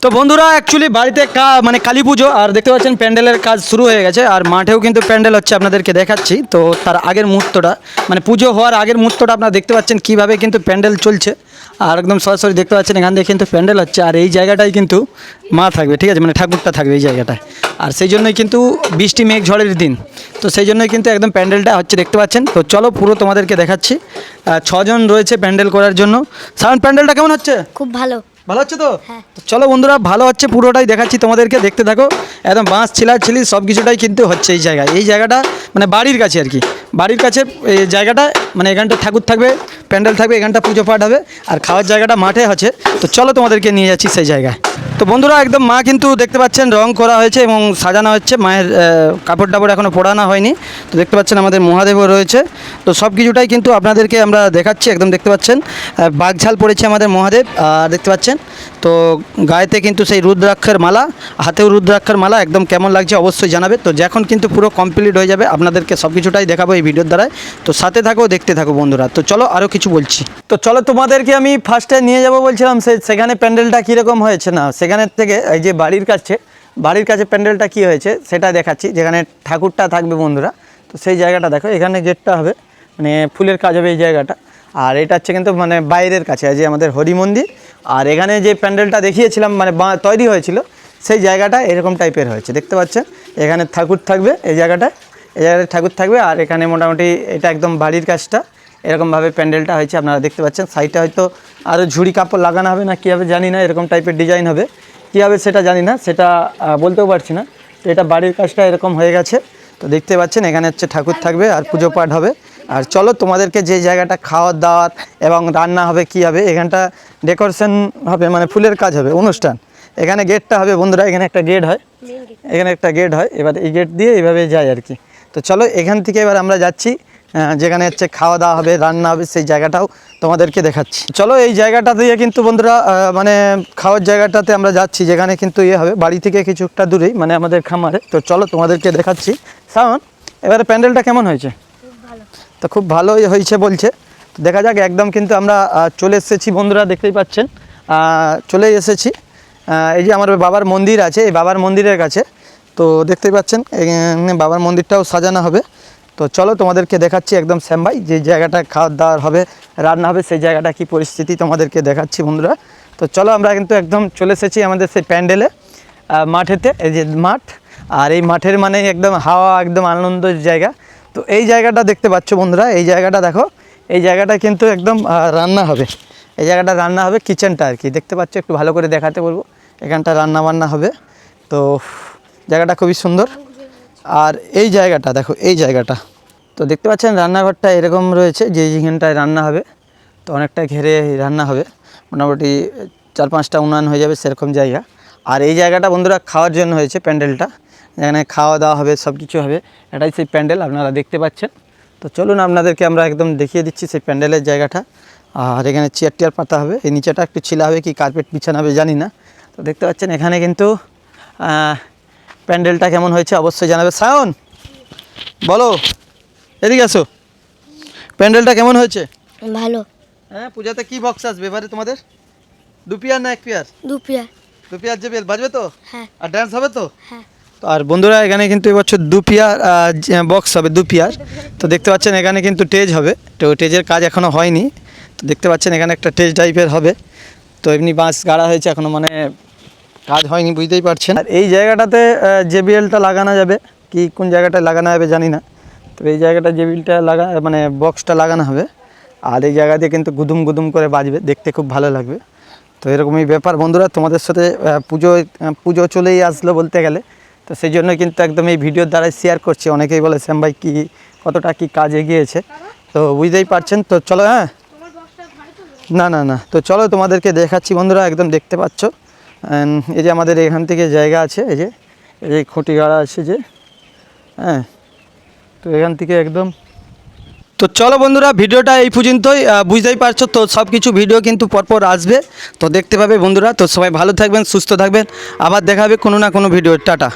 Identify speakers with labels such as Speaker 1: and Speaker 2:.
Speaker 1: তো বন্ধুরা অ্যাকচুয়ালি বাড়িতে মানে কালী পুজো আর দেখতে পাচ্ছেন প্যান্ডেলের কাজ শুরু হয়ে গেছে আর মাঠেও কিন্তু প্যান্ডেল হচ্ছে আপনাদেরকে দেখাচ্ছি। তো তার আগের মুহূর্তটা মানে পুজো হওয়ার আগের মুহূর্তটা আপনারা দেখতে পাচ্ছেন কীভাবে কিন্তু প্যান্ডেল চলছে আর একদম সরাসরি দেখতে পাচ্ছেন এখান থেকে কিন্তু প্যান্ডেল হচ্ছে আর এই জায়গাটাই কিন্তু মা থাকবে, ঠিক আছে, মানে ঠাকুরটা থাকবে এই জায়গাটায়। আর সেই জন্যই কিন্তু বৃষ্টি মেঘ ঝড়ের দিন, তো সেই জন্যই কিন্তু একদম প্যান্ডেলটা হচ্ছে দেখতে পাচ্ছেন। তো চলো পুরো তোমাদেরকে দেখাচ্ছি। 6 জন রয়েছে প্যান্ডেল করার জন্য। সাউন্ড প্যান্ডেলটা কেমন হচ্ছে?
Speaker 2: খুব ভালো।
Speaker 1: ভালো হচ্ছে তো?
Speaker 2: হ্যাঁ।
Speaker 1: তো চলো বন্ধুরা, ভালো হচ্ছে পুরোটাই দেখাচ্ছি তোমাদেরকে, দেখতে থাকো। একদম বাঁশ ছিলাছিলি সব কিছুটাই কিন্তু হচ্ছে এই জায়গায়। এই জায়গাটা মানে বাড়ির কাছে আর কি, বাড়ির কাছে এই জায়গাটা, মানে এখানটা ঠাকুর থাকবে, প্যান্ডেল থাকবে, এখানটা পুজো পাঠ হবে আর খাওয়ার জায়গাটা মাঠে আছে। তো চলো তোমাদেরকে নিয়ে যাচ্ছি সেই জায়গায়। তো বন্ধুরা একদম মা কিন্তু দেখতে পাচ্ছেন রং করা হয়েছে এবং সাজানো হচ্ছে। মায়ের কাপড় টাপড় এখনও পরানো হয়নি। তো দেখতে পাচ্ছেন আমাদের মহাদেবও রয়েছে। তো সব কিছুটাই কিন্তু আপনাদেরকে আমরা দেখাচ্ছি। একদম দেখতে পাচ্ছেন বাঘঝাল পড়েছে আমাদের মহাদেব, আর দেখতে পাচ্ছেন তো গায়েতে কিন্তু সেই রুদ্রাক্ষের মালা, হাতেও রুদ্রাক্ষের মালা। একদম কেমন লাগছে অবশ্যই জানাবে। তো যখন কিন্তু পুরো কমপ্লিট হয়ে যাবে আপনাদেরকে সব কিছুটাই দেখাবো এই ভিডিওর দ্বারাই। তো সাথে থাকো, দেখতে থাকো বন্ধুরা। তো চলো আরও কিছু বলছি। তো চলো তোমাদেরকে আমি ফার্স্টে নিয়ে যাব বলছিলাম সেখানে প্যান্ডেলটা কীরকম হয়েছে। না সেখানের থেকে এই যে বাড়ির কাছে প্যান্ডেলটা কী হয়েছে সেটা দেখাচ্ছি, যেখানে ঠাকুরটা থাকবে বন্ধুরা। তো সেই জায়গাটা দেখো, এখানে গেটটা হবে, মানে ফুলের কাজ হবে এই জায়গাটা। আর এটা হচ্ছে কিন্তু মানে বাইরের কাছে যে আমাদের হরি মন্দির। আর এখানে যে প্যান্ডেলটা দেখিয়েছিলাম মানে তৈরি হয়েছিল সেই জায়গাটা এরকম টাইপের হয়েছে, দেখতে পাচ্ছেন। এখানে ঠাকুর থাকবে এই জায়গাটায় ঠাকুর থাকবে। আর এখানে মোটামুটি এটা একদম বাড়ির কাজটা এরকমভাবে প্যান্ডেলটা হয়েছে, আপনারা দেখতে পাচ্ছেন। সাইডে হয়তো আরও ঝুড়ি কাপড় লাগানো হবে না কী হবে জানি না, এরকম টাইপের ডিজাইন হবে, কী হবে সেটা জানি না, সেটা বলতেও পারছি না। তো এটা বাড়ির কাজটা এরকম হয়ে গেছে। তো দেখতে পাচ্ছেন এখানে হচ্ছে ঠাকুর থাকবে আর পুজো পাঠ হবে। আর চলো তোমাদেরকে যে জায়গাটা খাওয়ার দাওয়ার এবং রান্না হবে কী হবে, এখানটা ডেকোরেশন হবে, মানে ফুলের কাজ হবে, অনুষ্ঠান। এখানে গেটটা হবে বন্ধুরা, এখানে একটা গেট হয়, এবার এই গেট দিয়ে এইভাবে যায় আর কি। তো চলো এখান থেকে এবার আমরা যাচ্ছি যেখানে হচ্ছে খাওয়া দাওয়া হবে, রান্না হবে, সেই জায়গাটাও তোমাদেরকে দেখাচ্ছি। চলো এই জায়গাটা দিয়ে কিন্তু বন্ধুরা মানে খাওয়ার জায়গাটাতে আমরা যাচ্ছি, যেখানে কিন্তু হবে বাড়ি থেকে কিছুটা দূরেই, মানে আমাদের খামারে। তো চলো তোমাদেরকে দেখাচ্ছি। সাউন্ড, এবারে প্যান্ডেলটা কেমন হয়েছে? তো খুব ভালোই হয়েছে বলছে। তো দেখা যাক। একদম কিন্তু আমরা চলে এসেছি বন্ধুরা, দেখতেই পাচ্ছেন চলে এসেছি। এই যে আমার বাবার মন্দির আছে, এই বাবার মন্দিরের কাছে। তো দেখতেই পাচ্ছেন বাবার মন্দিরটাও সাজানো হবে। তো চলো তোমাদেরকে দেখাচ্ছি একদম শ্যামভাই যে জায়গাটা খাওয়ার দাওয়ার হবে, রান্না হবে, সেই জায়গাটা কি পরিস্থিতি তোমাদেরকে দেখাচ্ছি বন্ধুরা। তো চলো আমরা কিন্তু একদম চলে এসেছি আমাদের সেই প্যান্ডেলে, মাঠেতে। এই যে মাঠ, আর এই মাঠের মানে একদম হাওয়া, একদম আনন্দের জায়গা। তো এই জায়গাটা দেখতে পাচ্ছ বন্ধুরা, এই জায়গাটা দেখো, এই জায়গাটা কিন্তু একদম রান্না হবে। এই জায়গাটা রান্না হবে, কিচেনটা আর কি, দেখতে পাচ্ছ। একটু ভালো করে দেখাতে বলবো, এখানটা রান্না বান্না হবে। তো জায়গাটা খুবই সুন্দর। আর এই জায়গাটা দেখো, এই জায়গাটা তো দেখতে পাচ্ছেন রান্নাঘরটা এরকম রয়েছে, যে যেখানটায় রান্না হবে। তো অনেকটা ঘেরে রান্না হবে, মোটামুটি 4-5টা উনান হয়ে যাবে সেরকম জায়গা। আর এই জায়গাটা বন্ধুরা খাওয়ার জন্য হয়েছে প্যান্ডেলটা, যেখানে খাওয়া দাওয়া হবে, সব কিছু হবে। এটাই সেই প্যান্ডেল আপনারা দেখতে পাচ্ছেন। তো চলুন আপনাদেরকে আমরা একদম দেখিয়ে দিচ্ছি সেই প্যান্ডেলের জায়গাটা। আর এখানে চেয়ার টিয়ার পাতা হবে, এই নিচেটা একটু ছিলা হবে কি কার্পেট বিছানো হবে জানি না। তো দেখতে পাচ্ছেন এখানে কিন্তু প্যান্ডেলটা কেমন হয়েছে অবশ্যই জানাবে। সায়ন বলো, এদিকে আসো, প্যান্ডেলটা কেমন হয়েছে?
Speaker 2: ভালো।
Speaker 1: হ্যাঁ, পূজাতে কি বক্স আসবে এবারে তোমাদের? 2 পেয়ার না 1 পেয়ার?
Speaker 2: 2 পেয়ার।
Speaker 1: 2 পেয়ার যে বেল বাজবে তো?
Speaker 2: হ্যাঁ।
Speaker 1: আর ডান্স হবে তো?
Speaker 2: হ্যাঁ।
Speaker 1: তো আর বন্ধুরা এখানে কিন্তু এবছর 2 পেয়ার বক্স হবে, 2 পেয়ার। তো দেখতে পাচ্ছেন এখানে কিন্তু স্টেজ হবে। তো স্টেজের কাজ এখনও হয়নি। তো দেখতে পাচ্ছেন এখানে একটা স্টেজ টাইপের হবে। তো এমনি বাঁশ গাড়া হয়েছে, এখনও মানে কাজ হয়নি, বুঝতেই পারছেন। আর এই জায়গাটাতে জেবিএলটা লাগানো যাবে, কি কোন জায়গাটায় লাগানো হবে জানি না। তো এই জায়গাটা জেবিএলটা মানে বক্সটা লাগানো হবে। আর এই জায়গা দিয়ে কিন্তু গুদুম গুদুম করে বাজবে, দেখতে খুব ভালো লাগবে। তো এরকমই ব্যাপার বন্ধুরা, তোমাদের সাথে পুজো চলেই আসলো বলতে গেলে। তো সেই জন্য কিন্তু একদম এই ভিডিওর দ্বারাই শেয়ার করছি। অনেকেই বলে শ্যাম ভাই কী কতটা কী কাজ এগিয়েছে, তো বুঝতেই পারছেন। তো চলো, হ্যাঁ না, তো চলো তোমাদেরকে দেখাচ্ছি বন্ধুরা, একদম দেখতে পাচ্ছ। এই যে আমাদের এখান থেকে জায়গা আছে, এই যে খুঁটি গাড়া আছে যে, হ্যাঁ। তো এখান থেকে একদম। তো চলো বন্ধুরা, ভিডিওটা এই পর্যন্তই, বুঝতেই পারছো। তো সব কিছু ভিডিও কিন্তু পরপর আসবে, তো দেখতে পাবে বন্ধুরা। তো সবাই ভালো থাকবেন, সুস্থ থাকবেন, আবার দেখা হবে কোনো না কোনো ভিডিও। টাটা।